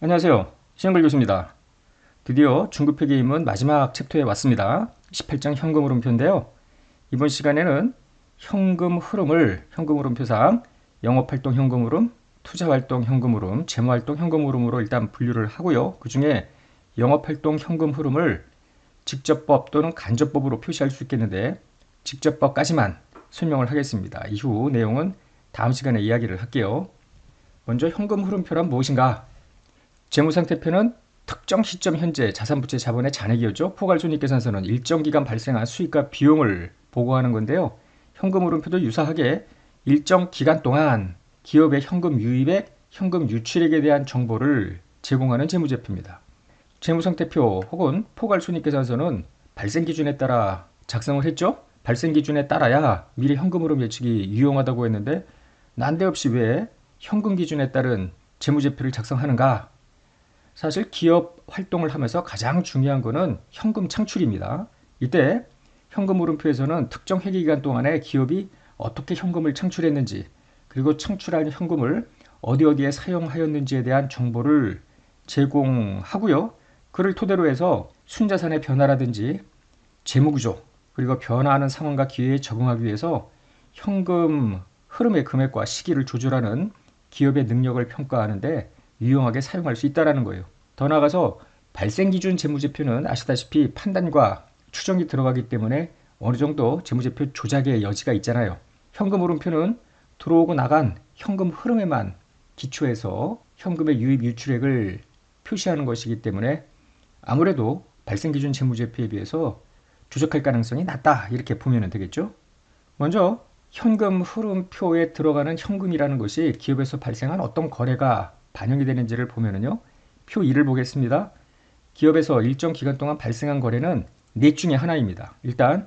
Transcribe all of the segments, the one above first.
안녕하세요. 신영글 교수입니다. 드디어 중급회 계임은 마지막 챕터에 왔습니다. 18장 현금 흐름표인데요. 이번 시간에는 현금 흐름표상 영업활동 현금 흐름, 투자활동 현금 흐름, 재무활동 현금 흐름으로 일단 분류를 하고요. 그 중에 영업활동 현금 흐름을 직접법 또는 간접법으로 표시할 수 있겠는데 직접법까지만 설명을 하겠습니다. 이후 내용은 다음 시간에 이야기를 할게요. 먼저 현금 흐름표란 무엇인가? 재무상태표는 특정 시점 현재 자산부채 자본의 잔액이었죠. 포괄손익계산서는 일정 기간 발생한 수익과 비용을 보고하는 건데요. 현금 흐름표도 유사하게 일정 기간 동안 기업의 현금 유입액, 현금 유출액에 대한 정보를 제공하는 재무제표입니다. 재무상태표 혹은 포괄손익계산서는 발생기준에 따라 작성을 했죠. 발생기준에 따라야 미래 현금 흐름 예측이 유용하다고 했는데 난데없이 왜 현금 기준에 따른 재무제표를 작성하는가? 사실 기업 활동을 하면서 가장 중요한 거는 현금 창출입니다. 이때 현금 흐름표에서는 특정 회계기간 동안에 기업이 어떻게 현금을 창출했는지, 그리고 창출한 현금을 어디에 사용하였는지에 대한 정보를 제공하고요. 그를 토대로 해서 순자산의 변화라든지 재무구조, 그리고 변화하는 상황과 기회에 적응하기 위해서 현금 흐름의 금액과 시기를 조절하는 기업의 능력을 평가하는데 유용하게 사용할 수 있다는 거예요. 더 나아가서 발생기준 재무제표는 아시다시피 판단과 추정이 들어가기 때문에 어느 정도 재무제표 조작의 여지가 있잖아요. 현금 흐름표는 들어오고 나간 현금 흐름에만 기초해서 현금의 유입 유출액을 표시하는 것이기 때문에 아무래도 발생기준 재무제표에 비해서 조작할 가능성이 낮다, 이렇게 보면 되겠죠. 먼저 현금 흐름표에 들어가는 현금이라는 것이 기업에서 발생한 어떤 거래가 반영이 되는지를 보면요. 표 2를 보겠습니다. 기업에서 일정 기간 동안 발생한 거래는 넷 중에 하나입니다. 일단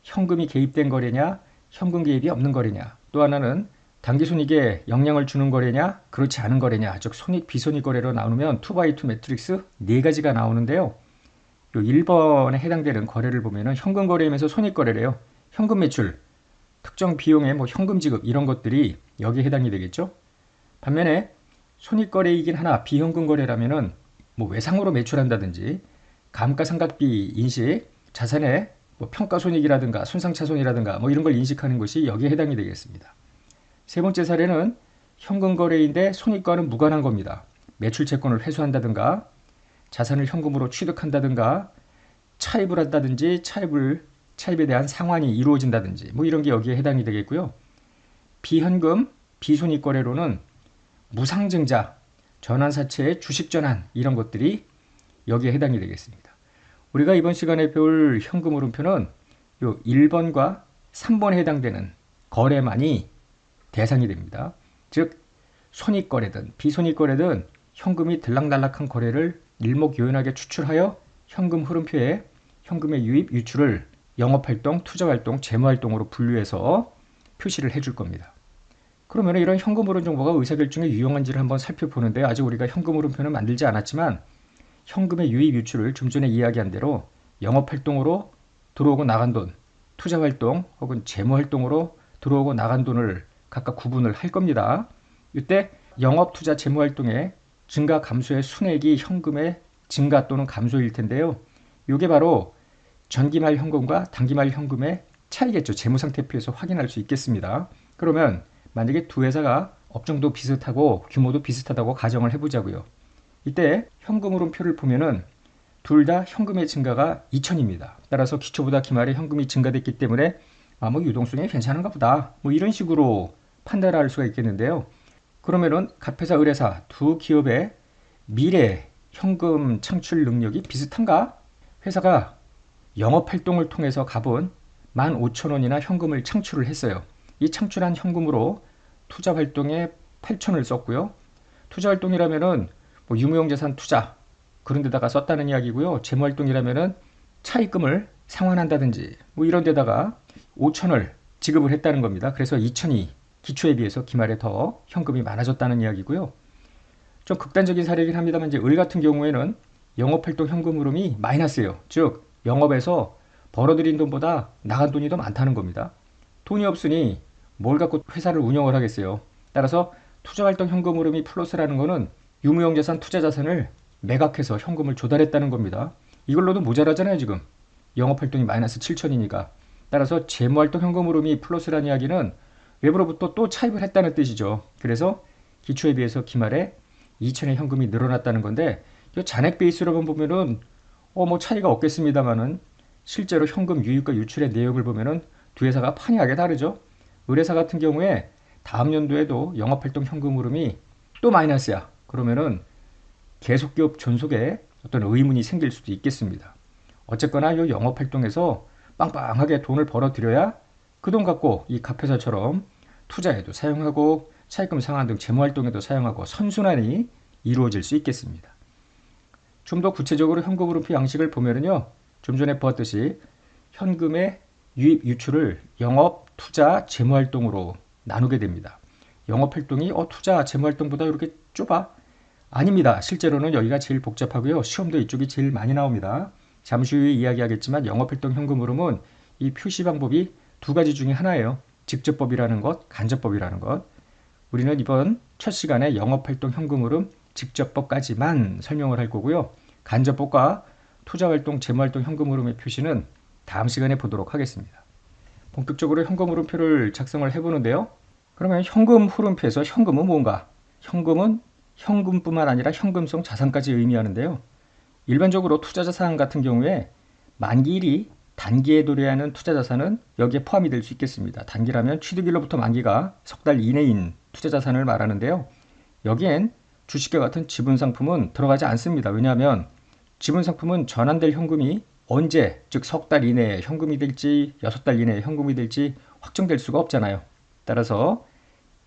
현금이 개입된 거래냐, 현금 개입이 없는 거래냐, 또 하나는 당기손익에 영향을 주는 거래냐, 그렇지 않은 거래냐, 즉 손익, 비손익 거래로 나누면 2x2 매트릭스 네 가지가 나오는데요. 요 1번에 해당되는 거래를 보면 현금 거래이면서 손익 거래래요. 현금 매출, 특정 비용의 현금 지급, 이런 것들이 여기에 해당이 되겠죠. 반면에 손익거래이긴 하나 비현금 거래라면은 외상으로 매출한다든지 감가상각비 인식, 자산의 평가손익이라든가 손상차손이라든가 이런 걸 인식하는 것이 여기에 해당이 되겠습니다. 세 번째 사례는 현금 거래인데 손익과는 무관한 겁니다. 매출 채권을 회수한다든가 자산을 현금으로 취득한다든가 차입을 한다든지 차입에 대한 상환이 이루어진다든지 이런 게 여기에 해당이 되겠고요. 비현금, 비손익 거래로는 무상증자, 전환사채의 주식전환, 이런 것들이 여기에 해당이 되겠습니다. 우리가 이번 시간에 배울 현금 흐름표는 요 1번과 3번에 해당되는 거래만이 대상이 됩니다. 즉 손익거래든 비손익거래든 현금이 들락날락한 거래를 일목요연하게 추출하여 현금 흐름표에 현금의 유입, 유출을 영업활동, 투자활동, 재무활동으로 분류해서 표시를 해줄 겁니다. 그러면 이런 현금 흐름 정보가 의사결정에 유용한지를 한번 살펴보는데, 아직 우리가 현금 흐름표는 만들지 않았지만 현금의 유입, 유출을 좀 전에 이야기한 대로 영업활동으로 들어오고 나간 돈, 투자활동 혹은 재무활동으로 들어오고 나간 돈을 각각 구분을 할 겁니다. 이때 영업, 투자, 재무활동의 증가, 감소의 순액이 현금의 증가 또는 감소일 텐데요. 이게 바로 전기말 현금과 단기말 현금의 차이겠죠. 재무상태표에서 확인할 수 있겠습니다. 그러면 만약에 두 회사가 업종도 비슷하고 규모도 비슷하다고 가정을 해보자고요. 이때 현금 흐름표를 보면은 둘 다 현금의 증가가 2천입니다. 따라서 기초보다 기말에 현금이 증가됐기 때문에 유동성이 괜찮은가 보다, 이런 식으로 판단할 수가 있겠는데요. 그러면은 갑회사, 을회사 두 기업의 미래 현금 창출 능력이 비슷한가? 회사가 영업활동을 통해서 값은 15,000원이나 현금을 창출을 했어요. 이 창출한 현금으로 투자활동에 8,000을 썼고요. 투자활동이라면은 유무형자산 투자, 그런 데다가 썼다는 이야기고요. 재무활동이라면은 차입금을 상환한다든지 이런 데다가 5,000을 지급을 했다는 겁니다. 그래서 2,000이 기초에 비해서 기말에 더 현금이 많아졌다는 이야기고요. 좀 극단적인 사례이긴 합니다만 이제 을 같은 경우에는 영업활동 현금 흐름이 마이너스예요. 즉 영업에서 벌어들인 돈보다 나간 돈이 더 많다는 겁니다. 돈이 없으니 뭘 갖고 회사를 운영을 하겠어요. 따라서 투자활동 현금 흐름이 플러스라는 거는 유무형자산 투자자산을 매각해서 현금을 조달했다는 겁니다. 이걸로도 모자라잖아요 지금. 영업활동이 마이너스 7천이니까. 따라서 재무활동 현금 흐름이 플러스라는 이야기는 외부로부터 또 차입을 했다는 뜻이죠. 그래서 기초에 비해서 기말에 2천의 현금이 늘어났다는 건데 이 잔액 베이스로만 보면은 뭐 차이가 없겠습니다만은 실제로 현금 유입과 유출의 내역을 보면은 두 회사가 판이하게 다르죠. 의뢰사 같은 경우에 다음 연도에도 영업활동 현금 흐름이 또 마이너스야. 그러면은 계속기업 존속에 어떤 의문이 생길 수도 있겠습니다. 어쨌거나 이 영업활동에서 빵빵하게 돈을 벌어들여야 그 돈 갖고 이 갑회사처럼 투자에도 사용하고 차입금 상환 등 재무활동에도 사용하고 선순환이 이루어질 수 있겠습니다. 좀 더 구체적으로 현금 흐름표 양식을 보면은요. 좀 전에 보았듯이 현금의 유입, 유출을 영업, 투자, 재무활동으로 나누게 됩니다. 영업활동이 투자, 재무활동보다 이렇게 좁아? 아닙니다. 실제로는 여기가 제일 복잡하고요. 시험도 이쪽이 제일 많이 나옵니다. 잠시 후에 이야기하겠지만 영업활동 현금 흐름은 이 표시 방법이 두 가지 중에 하나예요. 직접법이라는 것, 간접법이라는 것. 우리는 이번 첫 시간에 영업활동 현금 흐름 직접법까지만 설명을 할 거고요. 간접법과 투자활동, 재무활동 현금 흐름의 표시는 다음 시간에 보도록 하겠습니다. 본격적으로 현금 흐름표를 작성을 해보는데요. 그러면 현금 흐름표에서 현금은 뭔가? 현금은 현금뿐만 아니라 현금성 자산까지 의미하는데요. 일반적으로 투자자산 같은 경우에 만기일이 단기에 도래하는 투자자산은 여기에 포함이 될 수 있겠습니다. 단기라면 취득일로부터 만기가 석 달 이내인 투자자산을 말하는데요. 여기엔 주식과 같은 지분상품은 들어가지 않습니다. 왜냐하면 지분상품은 전환될 현금이 언제, 즉 석 달 이내에 현금이 될지 6달 이내에 현금이 될지 확정될 수가 없잖아요. 따라서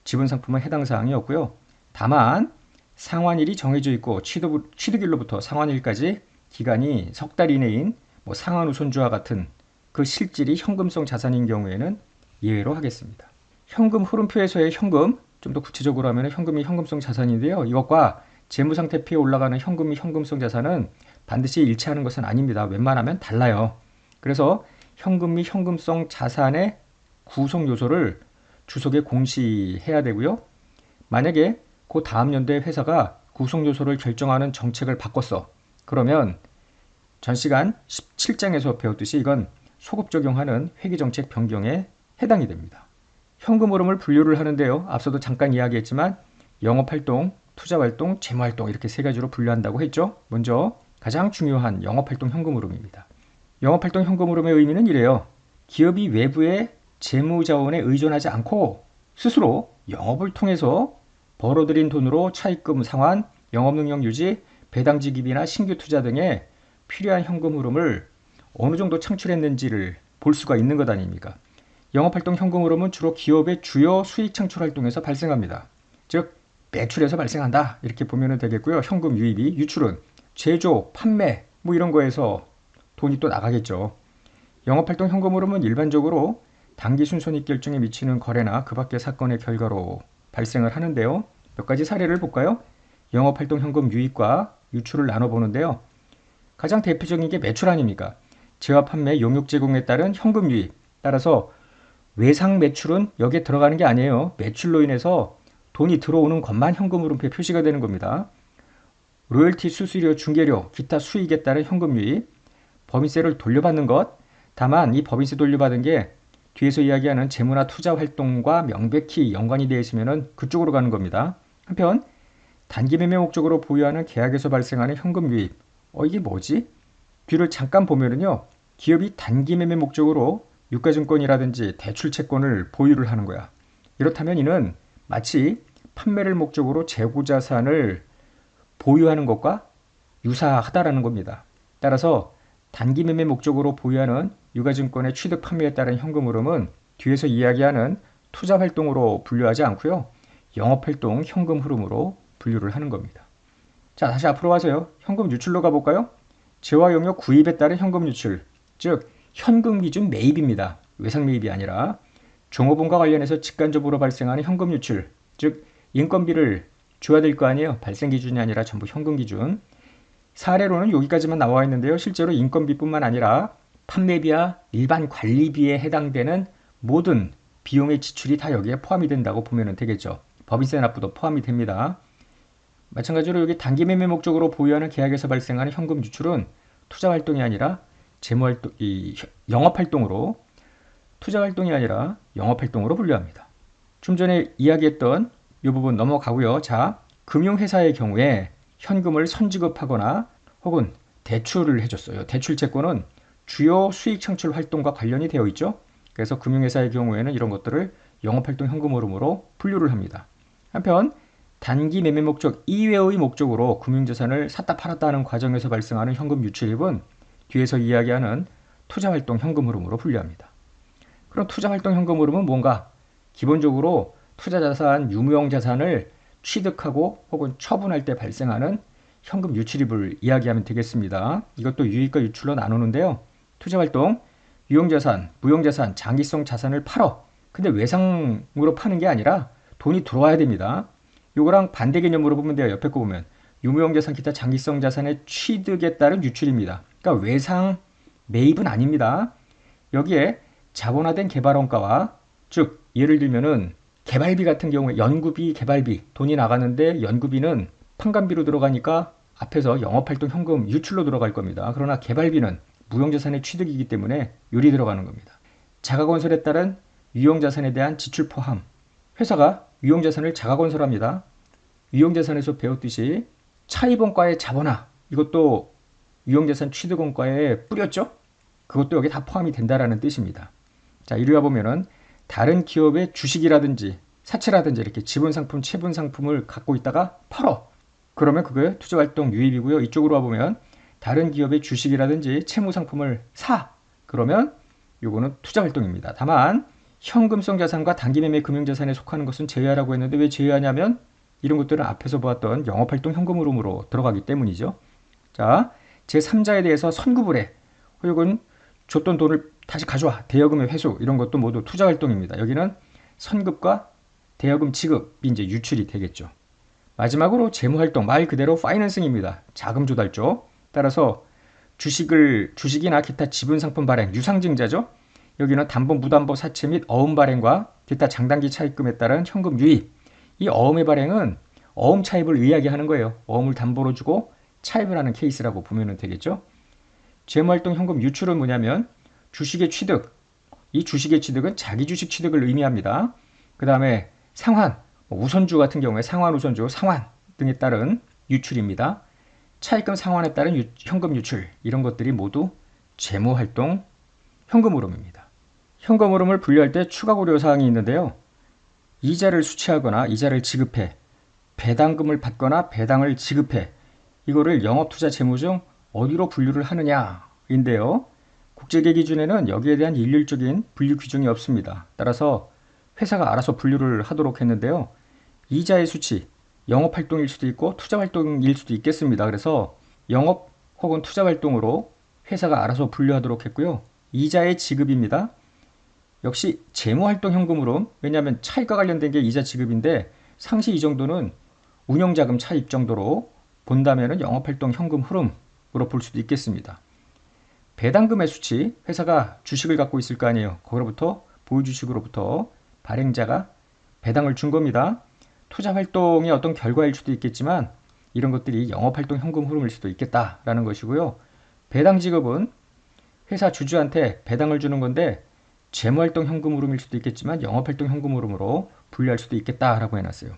지분상품은 해당 사항이 없고요. 다만 상환일이 정해져 있고 취득일로부터 상환일까지 기간이 석 달 이내인 상환우선주와 같은 그 실질이 현금성 자산인 경우에는 예외로 하겠습니다. 현금 흐름표에서의 현금, 좀 더 구체적으로 하면 현금이 현금성 자산인데요. 이것과 재무상태표에 올라가는 현금이 현금성 자산은 반드시 일치하는 것은 아닙니다. 웬만하면 달라요. 그래서 현금 및 현금성 자산의 구성 요소를 주석에 공시해야 되고요. 만약에 그 다음 연도에 회사가 구성 요소를 결정하는 정책을 바꿨어. 그러면 전 시간 17장에서 배웠듯이 이건 소급 적용하는 회계정책 변경에 해당이 됩니다. 현금 흐름을 분류를 하는데요. 앞서도 잠깐 이야기했지만 영업활동, 투자활동, 재무활동 이렇게 세 가지로 분류한다고 했죠. 먼저 가장 중요한 영업활동 현금 흐름입니다. 영업활동 현금 흐름의 의미는 이래요. 기업이 외부의 재무자원에 의존하지 않고 스스로 영업을 통해서 벌어들인 돈으로 차입금 상환, 영업능력 유지, 배당지급이나 신규 투자 등의 필요한 현금 흐름을 어느 정도 창출했는지를 볼 수가 있는 것 아닙니까? 영업활동 현금 흐름은 주로 기업의 주요 수익 창출 활동에서 발생합니다. 즉 매출에서 발생한다 이렇게 보면 되겠고요. 현금 유입이, 유출은 제조, 판매 이런 거에서 돈이 또 나가겠죠. 영업활동 현금 흐름은 일반적으로 단기 순손익 결정에 미치는 거래나 그 밖의 사건의 결과로 발생을 하는데요. 몇 가지 사례를 볼까요? 영업활동 현금 유입과 유출을 나눠보는데요. 가장 대표적인 게 매출 아닙니까? 재화 판매, 용역 제공에 따른 현금 유입. 따라서 외상 매출은 여기에 들어가는 게 아니에요. 매출로 인해서 돈이 들어오는 것만 현금 흐름표에 표시가 되는 겁니다. 로열티, 수수료, 중개료, 기타 수익에 따른 현금 유입, 법인세를 돌려받는 것. 다만 이 법인세 돌려받은 게 뒤에서 이야기하는 재무나 투자 활동과 명백히 연관이 되어 있으면 그쪽으로 가는 겁니다. 한편 단기 매매 목적으로 보유하는 계약에서 발생하는 현금 유입. 이게 뭐지? 뒤를 잠깐 보면은요. 기업이 단기 매매 목적으로 유가증권이라든지 대출채권을 보유를 하는 거야. 이렇다면 이는 마치 판매를 목적으로 재고자산을 보유하는 것과 유사하다라는 겁니다. 따라서 단기 매매 목적으로 보유하는 유가증권의 취득 판매에 따른 현금 흐름은 뒤에서 이야기하는 투자 활동으로 분류하지 않고요. 영업활동 현금 흐름으로 분류를 하는 겁니다. 자, 다시 앞으로 가세요. 현금 유출로 가볼까요? 재화 용역 구입에 따른 현금 유출, 즉 현금 기준 매입입니다. 외상 매입이 아니라 종업원과 관련해서 직간접으로 발생하는 현금 유출, 즉 인건비를 줘야 될 거 아니에요. 발생 기준이 아니라 전부 현금 기준. 사례로는 여기까지만 나와 있는데요. 실제로 인건비뿐만 아니라 판매비와 일반 관리비에 해당되는 모든 비용의 지출이 다 여기에 포함이 된다고 보면 되겠죠. 법인세 납부도 포함이 됩니다. 마찬가지로 여기 단기 매매 목적으로 보유하는 계약에서 발생하는 현금 유출은 투자 활동이 아니라 재무 활동, 영업 활동으로 투자 활동이 아니라 영업 활동으로 분류합니다. 좀 전에 이야기했던 이 부분 넘어가고요. 자, 금융회사의 경우에 현금을 선지급하거나 혹은 대출을 해줬어요. 대출 채권은 주요 수익 창출 활동과 관련이 되어 있죠. 그래서 금융회사의 경우에는 이런 것들을 영업활동 현금 흐름으로 분류를 합니다. 한편 단기 매매 목적 이외의 목적으로 금융자산을 샀다 팔았다 하는 과정에서 발생하는 현금 유출입은 뒤에서 이야기하는 투자활동 현금 흐름으로 분류합니다. 그럼 투자활동 현금 흐름은 뭔가? 기본적으로 투자자산, 유무형자산을 취득하고 혹은 처분할 때 발생하는 현금 유출입을 이야기하면 되겠습니다. 이것도 유익과 유출로 나누는데요. 투자활동, 유형자산, 무형자산, 장기성 자산을 팔어. 근데 외상으로 파는 게 아니라 돈이 들어와야 됩니다. 요거랑 반대 개념으로 보면 돼요. 옆에 거 보면. 유무형자산, 기타 장기성 자산의 취득에 따른 유출입니다. 그러니까 외상 매입은 아닙니다. 여기에 자본화된 개발원가와 즉 예를 들면은 개발비 같은 경우에 연구비, 개발비 돈이 나가는데 연구비는 판관비로 들어가니까 앞에서 영업활동 현금 유출로 들어갈 겁니다. 그러나 개발비는 무형자산의 취득이기 때문에 요리 들어가는 겁니다. 자가건설에 따른 유형자산에 대한 지출 포함. 회사가 유형자산을 자가건설합니다. 유형자산에서 배웠듯이 차입원가의 자본화 이것도 유형자산 취득원가에 뿌렸죠? 그것도 여기 다 포함이 된다라는 뜻입니다. 자, 이리와 보면은 다른 기업의 주식이라든지 사채라든지 이렇게 지분상품, 채분상품을 갖고 있다가 팔어. 그러면 그게 투자활동 유입이고요. 이쪽으로 와보면 다른 기업의 주식이라든지 채무상품을 사. 그러면 요거는 투자활동입니다. 다만 현금성 자산과 단기매매 금융자산에 속하는 것은 제외하라고 했는데 왜 제외하냐면 이런 것들은 앞에서 보았던 영업활동 현금 흐름으로 들어가기 때문이죠. 자, 제3자에 대해서 선급을 해. 혹은 줬던 돈을 다시 가져와. 대여금의 회수 이런 것도 모두 투자활동입니다. 여기는 선급과 대여금 지급이 이제 유출이 되겠죠. 마지막으로 재무활동 말 그대로 파이낸싱입니다. 자금 조달 쪽. 따라서 주식이나 기타 지분상품 발행 유상증자죠. 여기는 담보, 무담보, 사채 및 어음 발행과 기타 장단기 차입금에 따른 현금 유입. 이 어음의 발행은 어음 차입을 이야기하는 거예요. 어음을 담보로 주고 차입을 하는 케이스라고 보면 되겠죠. 재무활동 현금 유출은 뭐냐면 주식의 취득. 이 주식의 취득은 자기 주식 취득을 의미합니다. 그 다음에 상환, 우선주 같은 경우에 상환, 우선주, 상환 등에 따른 유출입니다. 차입금 상환에 따른 현금 유출 이런 것들이 모두 재무활동 현금 흐름입니다. 현금 흐름을 분류할 때 추가 고려 사항이 있는데요. 이자를 수취하거나 이자를 지급해, 배당금을 받거나 배당을 지급해 이거를 영업투자 재무 중 어디로 분류를 하느냐인데요. 국제계 기준에는 여기에 대한 일률적인 분류 규정이 없습니다. 따라서 회사가 알아서 분류를 하도록 했는데요. 이자의 수치, 영업활동일 수도 있고 투자활동일 수도 있겠습니다. 그래서 영업 혹은 투자활동으로 회사가 알아서 분류하도록 했고요. 이자의 지급입니다. 역시 재무활동 현금으로 왜냐하면 차입과 관련된 게 이자 지급인데 상시 이 정도는 운영자금 차입 정도로 본다면 영업활동 현금 흐름으로 볼 수도 있겠습니다. 배당금의 수치, 회사가 주식을 갖고 있을 거 아니에요. 거기로부터 보유주식으로부터 발행자가 배당을 준 겁니다. 투자활동의 어떤 결과일 수도 있겠지만 이런 것들이 영업활동 현금 흐름일 수도 있겠다라는 것이고요. 배당 지급은 회사 주주한테 배당을 주는 건데 재무활동 현금 흐름일 수도 있겠지만 영업활동 현금 흐름으로 분류할 수도 있겠다라고 해놨어요.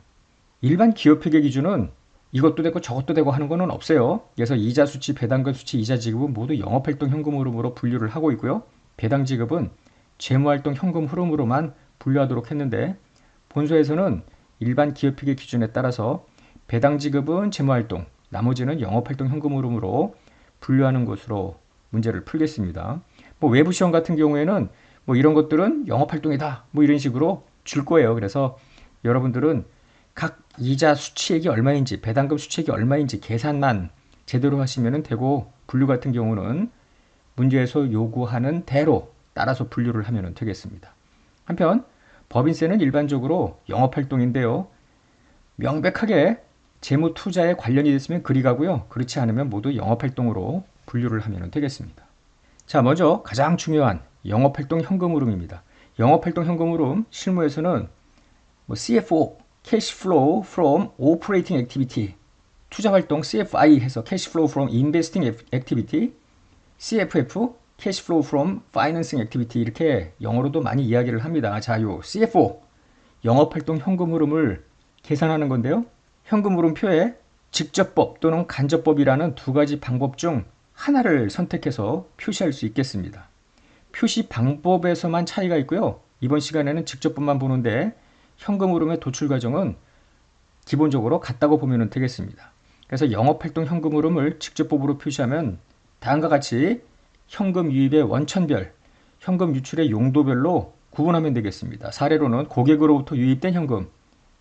일반 기업회계 기준은 이것도 되고 저것도 되고 하는 거는 없어요. 그래서 이자 수치, 배당금 수치, 이자 지급은 모두 영업활동 현금 흐름으로 분류를 하고 있고요. 배당 지급은 재무활동 현금 흐름으로만 분류하도록 했는데 본서에서는 일반 기업회계 기준에 따라서 배당 지급은 재무활동, 나머지는 영업활동 현금 흐름으로 분류하는 것으로 문제를 풀겠습니다. 뭐 외부 시험 같은 경우에는 뭐 이런 것들은 영업활동이다 뭐 이런 식으로 줄 거예요. 그래서 여러분들은 각 이자 수취액이 얼마인지 배당금 수취액이 얼마인지 계산만 제대로 하시면 되고 분류 같은 경우는 문제에서 요구하는 대로 따라서 분류를 하면 되겠습니다. 한편 법인세는 일반적으로 영업활동인데요. 명백하게 재무 투자에 관련이 됐으면 그리 가고요. 그렇지 않으면 모두 영업활동으로 분류를 하면 되겠습니다. 자, 먼저 가장 중요한 영업활동 현금 흐름입니다. 영업활동 현금 흐름 실무에서는 CFO, Cash Flow from Operating Activity 투자활동 CFI 해서 Cash Flow from Investing Activity, CFF Cash Flow from Financing Activity 이렇게 영어로도 많이 이야기를 합니다. 자, 요 CFO 영업활동 현금 흐름을 계산하는 건데요. 현금 흐름표에 직접법 또는 간접법이라는 두 가지 방법 중 하나를 선택해서 표시할 수 있겠습니다. 표시 방법에서만 차이가 있고요. 이번 시간에는 직접법만 보는데 현금 흐름의 도출 과정은 기본적으로 같다고 보면 되겠습니다. 그래서 영업활동 현금 흐름을 직접법으로 표시하면 다음과 같이 현금 유입의 원천별, 현금 유출의 용도별로 구분하면 되겠습니다. 사례로는 고객으로부터 유입된 현금,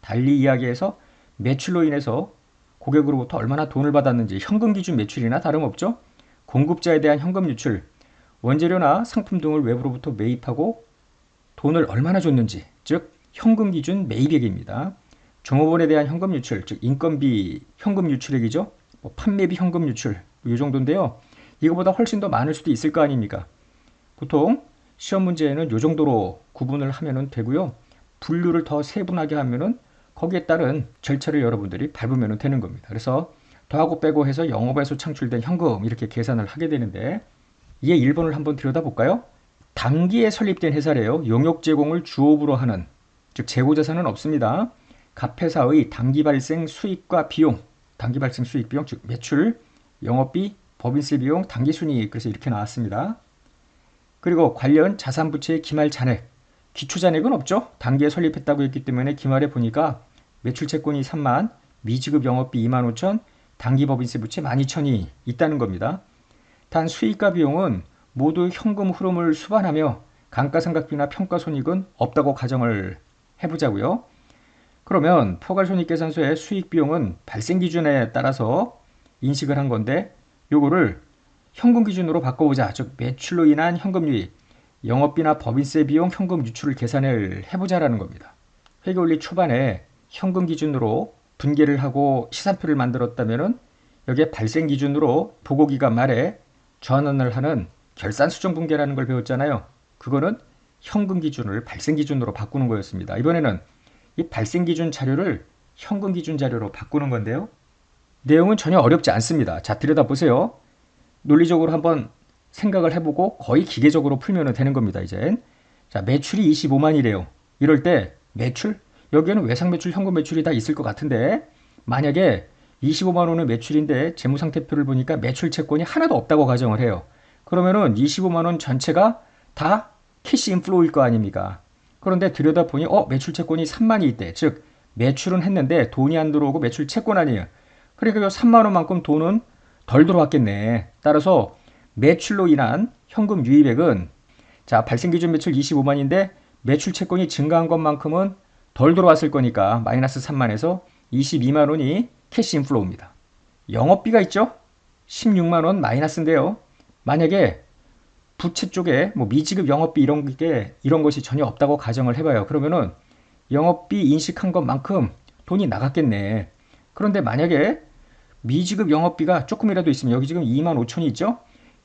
달리 이야기해서 매출로 인해서 고객으로부터 얼마나 돈을 받았는지 현금 기준 매출이나 다름없죠. 공급자에 대한 현금 유출, 원재료나 상품 등을 외부로부터 매입하고 돈을 얼마나 줬는지, 즉 현금 기준 매입액입니다. 종업원에 대한 현금 유출, 즉 인건비 현금 유출액이죠. 판매비 현금 유출, 이 정도인데요. 이거보다 훨씬 더 많을 수도 있을 거 아닙니까? 보통 시험 문제에는 이 정도로 구분을 하면 되고요. 분류를 더 세분하게 하면은 거기에 따른 절차를 여러분들이 밟으면 되는 겁니다. 그래서 더하고 빼고 해서 영업에서 창출된 현금 이렇게 계산을 하게 되는데 이에 1번을 한번 들여다볼까요? 단기에 설립된 회사래요. 용역 제공을 주업으로 하는, 즉 재고자산은 없습니다. 갑 회사의 단기 발생 수익과 비용, 단기 발생 수익 비용, 즉 매출, 영업비, 법인세 비용, 단기 순이익, 그래서 이렇게 나왔습니다. 그리고 관련 자산 부채의 기말 잔액, 기초 잔액은 없죠. 단기에 설립했다고 했기 때문에 기말에 보니까 매출 채권이 3만, 미지급 영업비 2만 5천, 단기 법인세 부채 12,000이 있다는 겁니다. 단 수익과 비용은 모두 현금 흐름을 수반하며 감가상각비나 평가손익은 없다고 가정을 해보자고요. 그러면 포괄손익계산서의 수익 비용은 발생 기준에 따라서 인식을 한 건데 요거를 현금 기준으로 바꿔보자. 즉 매출로 인한 현금 유입, 영업비나 법인세 비용 현금 유출을 계산을 해보자라는 겁니다. 회계원리 초반에 현금 기준으로 분계를 하고 시산표를 만들었다면은 여기에 발생 기준으로 보고기간 말에 전환을 하는 결산수정분계라는 걸 배웠잖아요. 그거는 현금 기준을 발생 기준으로 바꾸는 거였습니다. 이번에는 이 발생 기준 자료를 현금 기준 자료로 바꾸는 건데요. 내용은 전혀 어렵지 않습니다. 자, 들여다보세요. 논리적으로 한번 생각을 해보고 거의 기계적으로 풀면 되는 겁니다. 이젠. 자, 매출이 25만이래요. 이럴 때 매출? 여기에는 외상 매출, 현금 매출이 다 있을 것 같은데 만약에 25만 원의 매출인데 재무상태표를 보니까 매출 채권이 하나도 없다고 가정을 해요. 그러면은 25만 원 전체가 다 캐시 인플로우일 거 아닙니까? 그런데 들여다보니 매출 채권이 3만이 있대. 즉 매출은 했는데 돈이 안 들어오고 매출 채권 아니에요. 그러니까 3만 원만큼 돈은 덜 들어왔겠네. 따라서 매출로 인한 현금 유입액은 자 발생 기준 매출 25만인데 매출 채권이 증가한 것만큼은 덜 들어왔을 거니까 마이너스 3만에서 22만 원이 캐시 인플로우입니다. 영업비가 있죠? 16만 원 마이너스인데요. 만약에 부채 쪽에 뭐 미지급 영업비 이런 것이 전혀 없다고 가정을 해봐요. 그러면은 영업비 인식한 것만큼 돈이 나갔겠네. 그런데 만약에 미지급 영업비가 조금이라도 있으면 여기 지금 2만 5천이 있죠?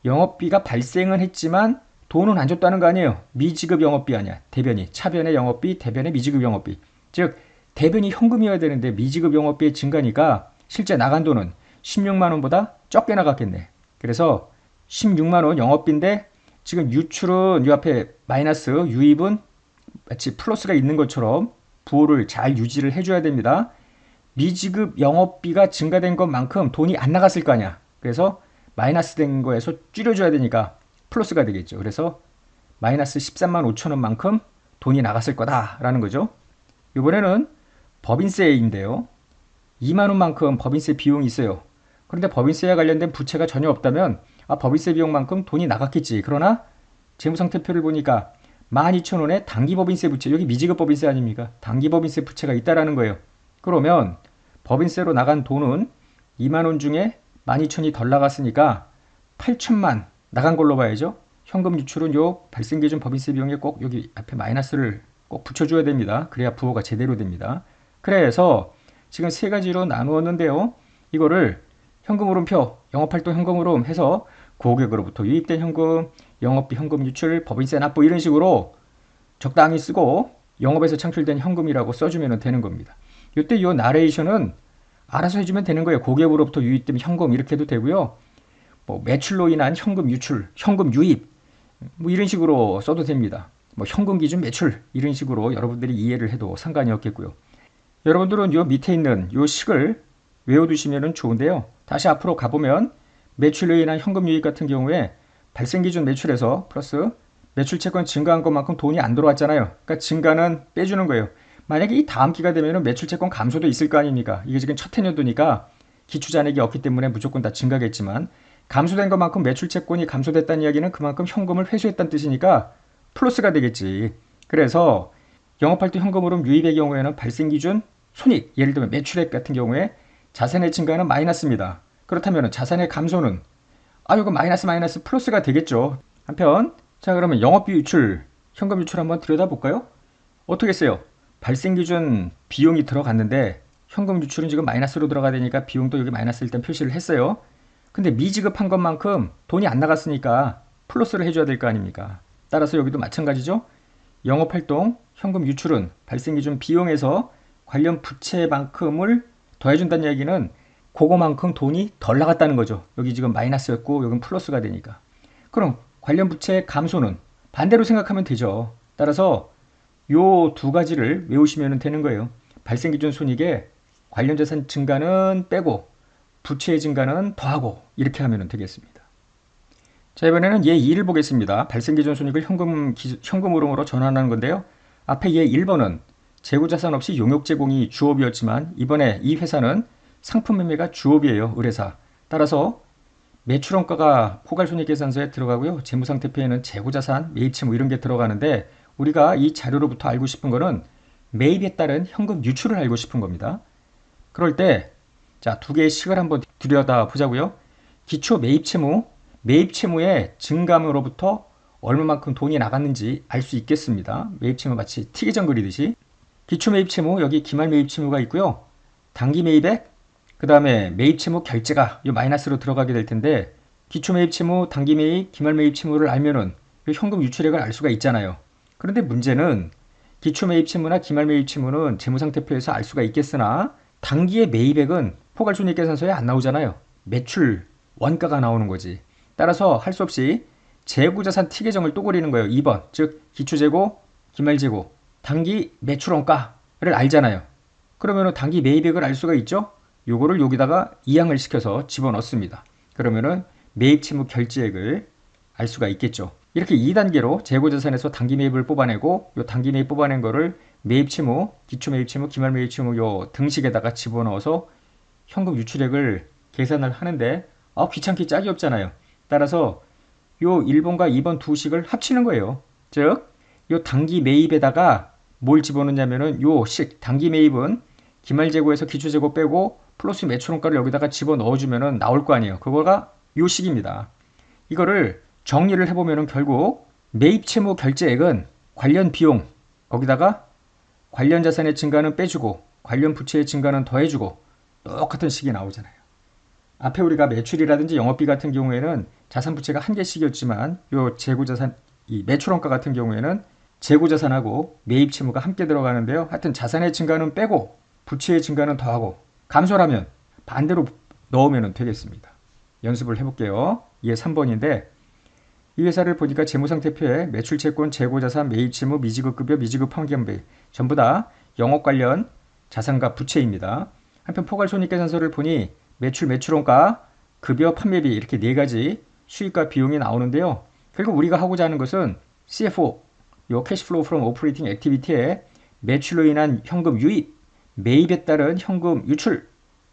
영업비가 발생은 했지만 돈은 안 줬다는 거 아니에요. 미지급 영업비 아니야. 대변이. 차변의 영업비, 대변의 미지급 영업비. 즉 대변이 현금이어야 되는데 미지급 영업비의 증가니까 실제 나간 돈은 16만 원보다 적게 나갔겠네. 그래서 16만 원 영업비인데 지금 유출은 이 앞에 마이너스, 유입은 마치 플러스가 있는 것처럼 부호를 잘 유지를 해줘야 됩니다. 미지급 영업비가 증가된 것만큼 돈이 안 나갔을 거 아니야. 그래서 마이너스 된 거에서 줄여줘야 되니까 플러스가 되겠죠. 그래서 마이너스 13만 5천 원만큼 돈이 나갔을 거다라는 거죠. 이번에는 법인세인데요. 2만 원만큼 법인세 비용이 있어요. 그런데 법인세와 관련된 부채가 전혀 없다면 법인세 비용만큼 돈이 나갔겠지. 그러나 재무상태표를 보니까 12,000원의 단기법인세 부채, 여기 미지급 법인세 아닙니까? 단기법인세 부채가 있다라는 거예요. 그러면 법인세로 나간 돈은 2만 원 중에 12,000이 덜 나갔으니까 8천만 나간 걸로 봐야죠. 현금 유출은 요 발생기준 법인세 비용에 꼭 여기 앞에 마이너스를 꼭 붙여줘야 됩니다. 그래야 부호가 제대로 됩니다. 그래서 지금 세 가지로 나누었는데요. 이거를 현금 흐름표, 영업활동 현금 흐름 해서 고객으로부터 유입된 현금, 영업비 현금 유출, 법인세 납부 이런 식으로 적당히 쓰고 영업에서 창출된 현금이라고 써주면 되는 겁니다. 이때 이 나레이션은 알아서 해주면 되는 거예요. 고객으로부터 유입된 현금 이렇게 해도 되고요. 뭐 매출로 인한 현금 유출, 현금 유입 뭐 이런 식으로 써도 됩니다. 뭐 현금 기준 매출 이런 식으로 여러분들이 이해를 해도 상관이 없겠고요. 여러분들은 요 밑에 있는 요 식을 외워두시면 좋은데요. 다시 앞으로 가보면 매출로 인한 현금 유입 같은 경우에 발생 기준 매출에서 플러스 매출 채권 증가한 것만큼 돈이 안 들어왔잖아요. 그러니까 증가는 빼주는 거예요. 만약에 이 다음 기가 되면 매출 채권 감소도 있을 거 아닙니까? 이게 지금 첫 해년도니까 기초 잔액이 없기 때문에 무조건 다 증가겠지만 감소된 것만큼 매출 채권이 감소됐다는 이야기는 그만큼 현금을 회수했다는 뜻이니까 플러스가 되겠지. 그래서 영업활동 현금 흐름 유입의 경우에는 발생 기준 손익, 예를 들면 매출액 같은 경우에 자산의 증가는 마이너스입니다. 그렇다면 자산의 감소는 이거 마이너스 플러스가 되겠죠. 한편 자 그러면 영업비 유출, 현금 유출 한번 들여다볼까요? 어떻게 했어요? 발생 기준 비용이 들어갔는데 현금 유출은 지금 마이너스로 들어가야 되니까 비용도 여기 마이너스 일단 표시를 했어요. 근데 미지급한 것만큼 돈이 안 나갔으니까 플러스를 해줘야 될 거 아닙니까? 따라서 여기도 마찬가지죠. 영업활동 현금 유출은 발생 기준 비용에서 관련 부채만큼을 더해준다는 얘기는 그거만큼 돈이 덜 나갔다는 거죠. 여기 지금 마이너스였고 여긴 플러스가 되니까. 그럼 관련 부채 감소는 반대로 생각하면 되죠. 따라서 요 두 가지를 외우시면 되는 거예요. 발생 기준 손익에 관련 자산 증가는 빼고 부채의 증가는 더하고 이렇게 하면 되겠습니다. 자 이번에는 얘 2를 보겠습니다. 발생 기준 손익을 현금 흐름으로 전환하는 건데요. 앞에 얘 1번은 재고자산 없이 용역 제공이 주업이었지만 이번에 이 회사는 상품 매매가 주업이에요. 의뢰사. 따라서 매출원가가 포괄손익계산서에 들어가고요. 재무상태표에는 재고자산, 매입채무 이런 게 들어가는데 우리가 이 자료로부터 알고 싶은 거는 매입에 따른 현금 유출을 알고 싶은 겁니다. 그럴 때 자, 두 개의 식을 한번 들여다 보자고요. 기초 매입채무, 매입채무의 증감으로부터 얼마만큼 돈이 나갔는지 알 수 있겠습니다. 매입채무 마치 티계정 그리듯이 기초 매입채무 여기 기말 매입채무가 있고요. 단기 매입액 그 다음에 매입채무 결제가 이 마이너스로 들어가게 될 텐데 기초 매입채무, 단기 매입, 기말 매입채무를 알면은 현금 유출액을 알 수가 있잖아요. 그런데 문제는 기초 매입채무나 기말 매입채무는 재무상태표에서 알 수가 있겠으나 단기의 매입액은 포괄손익계산서에 안 나오잖아요. 매출 원가가 나오는 거지. 따라서 할 수 없이 재고자산 T계정을 또 그리는 거예요. 2번 즉 기초재고, 기말재고, 단기 매출원가를 알잖아요. 그러면 단기 매입액을 알 수가 있죠. 요거를 여기다가 이항을 시켜서 집어넣습니다. 그러면은 매입채무 결제액을 알 수가 있겠죠. 이렇게 2단계로 재고자산에서 단기 매입을 뽑아내고 요 단기 매입 뽑아낸 거를 매입채무, 기초매입채무, 기말매입채무 요 등식에다가 집어넣어서 현금 유출액을 계산을 하는데 귀찮기 짝이 없잖아요. 따라서 요 1번과 2번 두 식을 합치는 거예요. 즉, 요 단기 매입에다가 뭘 집어넣냐면은 요 식, 단기 매입은 기말재고에서 기초재고 빼고 플러스 매출원가를 여기다가 집어넣어주면은 나올 거 아니에요. 그거가 요 식입니다. 이거를 정리를 해보면은 결국 매입채무 결제액은 관련 비용, 거기다가 관련 자산의 증가는 빼주고 관련 부채의 증가는 더해주고 똑같은 식이 나오잖아요. 앞에 우리가 매출이라든지 영업비 같은 경우에는 자산 부채가 한 개씩이었지만 요 재고자산, 이 매출원가 같은 경우에는 재고자산하고 매입채무가 함께 들어가는데요. 하여튼 자산의 증가는 빼고 부채의 증가는 더하고 감소라면 반대로 넣으면 되겠습니다. 연습을 해볼게요. 이게 3번인데 이 회사를 보니까 재무상태표에 매출채권, 재고자산, 매입채무, 미지급급여, 미지급환경비 전부 다 영업 관련 자산과 부채입니다. 한편 포괄손익계산서를 보니 매출, 매출원가, 급여, 판매비 이렇게 네 가지 수익과 비용이 나오는데요. 결국 우리가 하고자 하는 것은 CFO, 요 캐시플로우 프롬 오퍼레이팅 액티비티에 매출로 인한 현금 유입, 매입에 따른 현금 유출,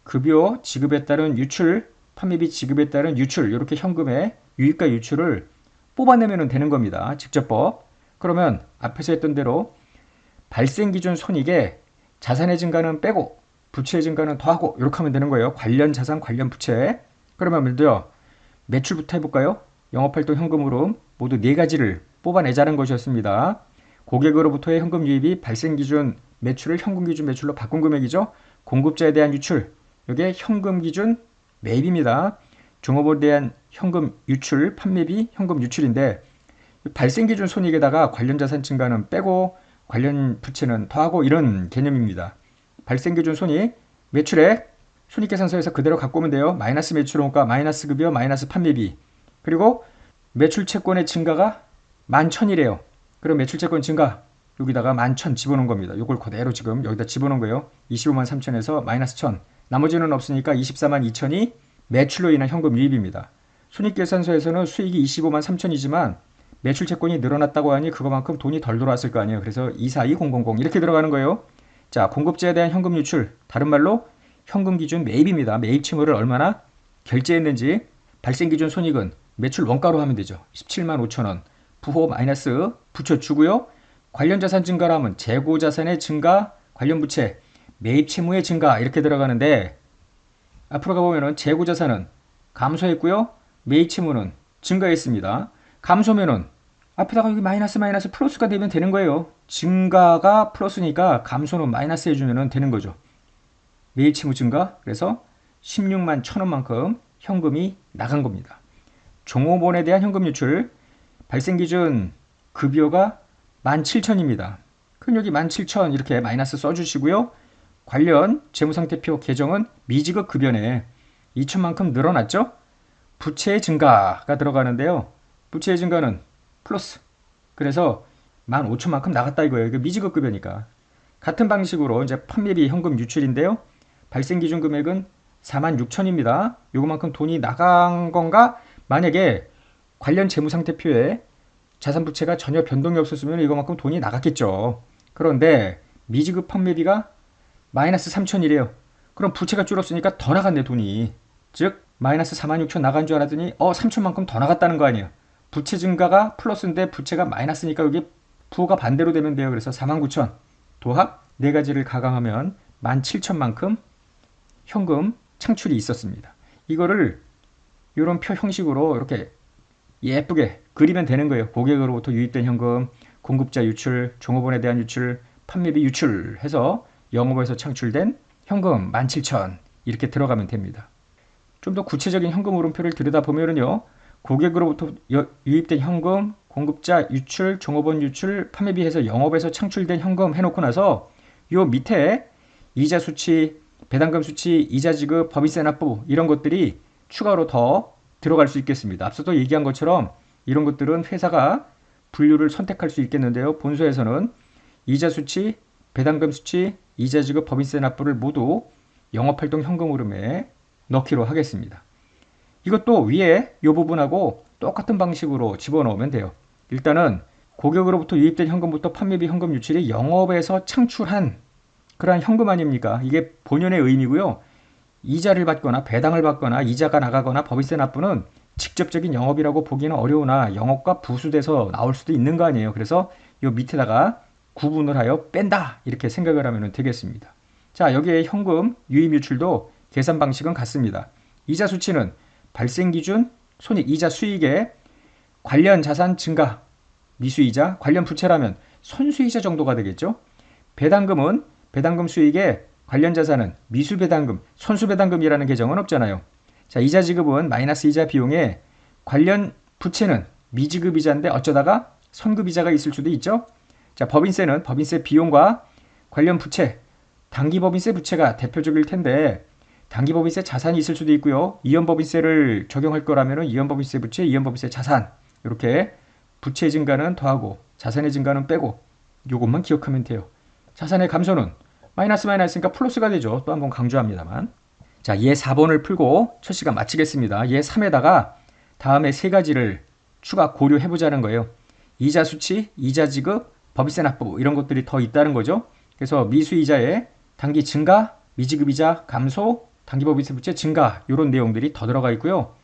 급여, 지급에 따른 유출, 판매비 지급에 따른 유출 이렇게 현금의 유입과 유출을 뽑아내면 되는 겁니다. 직접법. 그러면 앞에서 했던 대로 발생기준 손익에 자산의 증가는 빼고 부채의 증가는 더하고 이렇게 하면 되는 거예요. 관련 자산, 관련 부채. 그러면 먼저 매출부터 해볼까요? 영업활동 현금 흐름 모두 네 가지를 뽑아내자는 것이었습니다. 고객으로부터의 현금 유입이 발생기준 매출을 현금기준 매출로 바꾼 금액이죠. 공급자에 대한 유출, 이게 현금기준 매입입니다. 종업원에 대한 현금 유출, 판매비, 현금 유출인데 발생기준 손익에다가 관련 자산 증가는 빼고 관련 부채는 더하고 이런 개념입니다. 발생기준 손익, 매출액, 손익계산서에서 그대로 갖고 오면 돼요. 마이너스 매출원가, 마이너스 급여, 마이너스 판매비. 그리고 매출 채권의 증가가 11,000이래요. 그럼 매출 채권 증가 여기다가 11,000 집어넣은 겁니다. 이걸 그대로 지금 여기다 집어넣은 거예요. 25만 3천에서 마이너스 1,000. 나머지는 없으니까 24만 2천이 매출로 인한 현금 유입입니다. 손익계산서에서는 수익이 25만 3천이지만 매출 채권이 늘어났다고 하니 그거만큼 돈이 덜 들어왔을 거 아니에요. 그래서 242000 이렇게 들어가는 거예요. 자, 공급자에 대한 현금 유출, 다른 말로 현금 기준 매입입니다. 매입 칭호를 얼마나 결제했는지. 발생 기준 손익은 매출 원가로 하면 되죠. 17만 5천원. 부호 마이너스 붙여주고요. 관련 자산 증가라면 재고 자산의 증가, 관련 부채, 매입 채무의 증가 이렇게 들어가는데 앞으로 가보면은 재고 자산은 감소했고요. 매입 채무는 증가했습니다. 감소면은 앞에다가 여기 마이너스 마이너스 플러스가 되면 되는 거예요. 증가가 플러스니까 감소는 마이너스 해주면 되는 거죠. 매입 채무 증가. 그래서 16만 1천원만큼 현금이 나간 겁니다. 종업원에 대한 현금 유출. 발생 기준 급여가 17,000입니다. 그럼 여기 17,000 이렇게 마이너스 써주시고요. 관련 재무상태표 계정은 미지급 급여네. 2천만큼 늘어났죠? 부채의 증가가 들어가는데요. 부채의 증가는 플러스. 그래서 15,000만큼 나갔다 이거예요. 이거 미지급 급여니까. 같은 방식으로 이제 판매비 현금 유출인데요. 발생 기준 금액은 46,000입니다. 요거만큼 돈이 나간 건가? 만약에 관련 재무상태표에 자산 부채가 전혀 변동이 없었으면 이거만큼 돈이 나갔겠죠. 그런데 미지급 판매비가 마이너스 3,000이래요. 그럼 부채가 줄었으니까 더 나갔네 돈이. 즉 마이너스 46,000 나간 줄 알았더니 3,000만큼 더 나갔다는 거 아니에요. 부채 증가가 플러스인데 부채가 마이너스니까 여기 부호가 반대로 되면 돼요. 그래서 49,000 도합 네 가지를 가감하면 17,000만큼 현금 창출이 있었습니다. 이거를 이런 표 형식으로 이렇게 예쁘게 그리면 되는 거예요. 고객으로부터 유입된 현금, 공급자 유출, 종업원에 대한 유출, 판매비 유출 해서 영업에서 창출된 현금 17,000 이렇게 들어가면 됩니다. 좀 더 구체적인 현금 흐름표를 들여다보면요. 고객으로부터 유입된 현금, 공급자 유출, 종업원 유출, 판매비 해서 영업에서 창출된 현금 해놓고 나서 요 밑에 이자 수치, 배당금 수치, 이자 지급, 법인세 납부 이런 것들이 추가로 더 들어갈 수 있겠습니다. 앞서도 얘기한 것처럼 이런 것들은 회사가 분류를 선택할 수 있겠는데요. 본서에서는 이자 수치, 배당금 수치, 이자 지급, 법인세 납부를 모두 영업활동 현금 흐름에 넣기로 하겠습니다. 이것도 위에 이 부분하고 똑같은 방식으로 집어넣으면 돼요. 일단은 고객으로부터 유입된 현금부터 판매비 현금 유출이 영업에서 창출한 그러한 현금 아닙니까? 이게 본연의 의미고요. 이자를 받거나 배당을 받거나 이자가 나가거나 법인세 납부는 직접적인 영업이라고 보기는 어려우나 영업과 부수돼서 나올 수도 있는 거 아니에요. 그래서 이 밑에다가 구분을 하여 뺀다 이렇게 생각을 하면 되겠습니다. 자, 여기에 현금 유입 유출도 계산 방식은 같습니다. 이자 수치는 발생 기준 손익 이자 수익에 관련 자산 증가 미수이자, 관련 부채라면 선수이자 정도가 되겠죠. 배당금은 배당금 수익에 관련 자산은 미수배당금, 선수배당금이라는 계정은 없잖아요. 자, 이자 지급은 마이너스 이자 비용에 관련 부채는 미지급이자인데 어쩌다가 선급이자가 있을 수도 있죠. 자, 법인세는 법인세 비용과 관련 부채, 단기법인세 부채가 대표적일 텐데 단기법인세 자산이 있을 수도 있고요. 이연법인세를 적용할 거라면 이연법인세 부채, 이연법인세 자산 이렇게 부채 증가는 더하고 자산의 증가는 빼고 이것만 기억하면 돼요. 자산의 감소는 마이너스 마이너스니까 플러스가 되죠. 또 한번 강조합니다만. 자, 얘 4번을 풀고 첫 시간 마치겠습니다. 얘 3에다가 다음에 세 가지를 추가 고려해보자는 거예요. 이자 수치, 이자 지급, 법인세 납부 이런 것들이 더 있다는 거죠. 그래서 미수이자에 단기 증가, 미지급이자 감소, 단기법인세 부채 증가 이런 내용들이 더 들어가 있고요.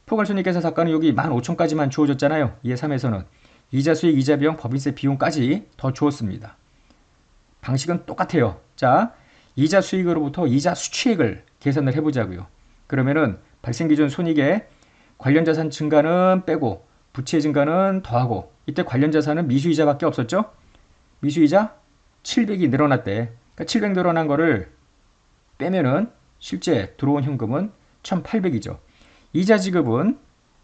포괄손익계산 사과는 여기 15,000까지만 주어졌잖아요. 얘 3에서는 이자 수익, 이자 비용, 법인세 비용까지 더 주었습니다. 방식은 똑같아요. 자, 이자 수익으로부터 이자 수취액을 계산을 해보자고요. 그러면은 발생기준 손익에 관련 자산 증가는 빼고 부채 증가는 더하고 이때 관련 자산은 미수이자밖에 없었죠. 미수이자 700이 늘어났대. 그러니까 700 늘어난 거를 빼면은 실제 들어온 현금은 1800이죠. 이자 지급은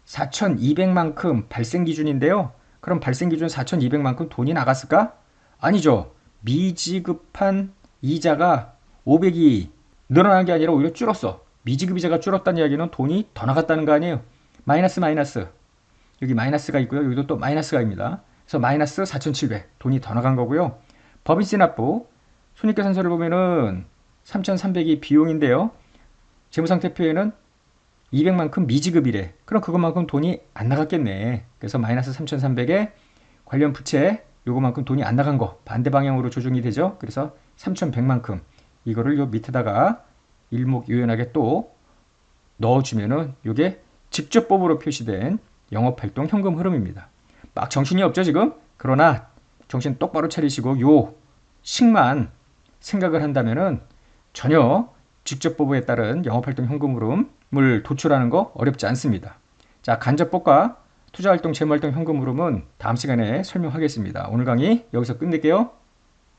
4200만큼 발생기준인데요. 그럼 발생기준 4200만큼 돈이 나갔을까? 아니죠. 미지급한 이자가 500이 늘어난 게 아니라 오히려 줄었어. 미지급이자가 줄었다는 이야기는 돈이 더 나갔다는 거 아니에요. 마이너스 마이너스. 여기 마이너스가 있고요. 여기도 또 마이너스가입니다. 그래서 마이너스 4,700 돈이 더 나간 거고요. 법인세 납부 손익계산서를 보면은 3,300이 비용인데요. 재무상태표에는 200만큼 미지급이래. 그럼 그것만큼 돈이 안 나갔겠네. 그래서 마이너스 3,300에 관련 부채 요거만큼 돈이 안 나간 거 반대 방향으로 조정이 되죠. 그래서 3,100만큼 이거를 요 밑에다가 일목요연하게 또 넣어주면은 요게 직접법으로 표시된 영업활동 현금 흐름입니다. 막 정신이 없죠 지금? 그러나 정신 똑바로 차리시고 요 식만 생각을 한다면은 전혀 직접법에 따른 영업활동 현금 흐름을 도출하는 거 어렵지 않습니다. 자, 간접법과 투자활동, 재무활동 현금 흐름은 다음 시간에 설명하겠습니다. 오늘 강의 여기서 끝낼게요.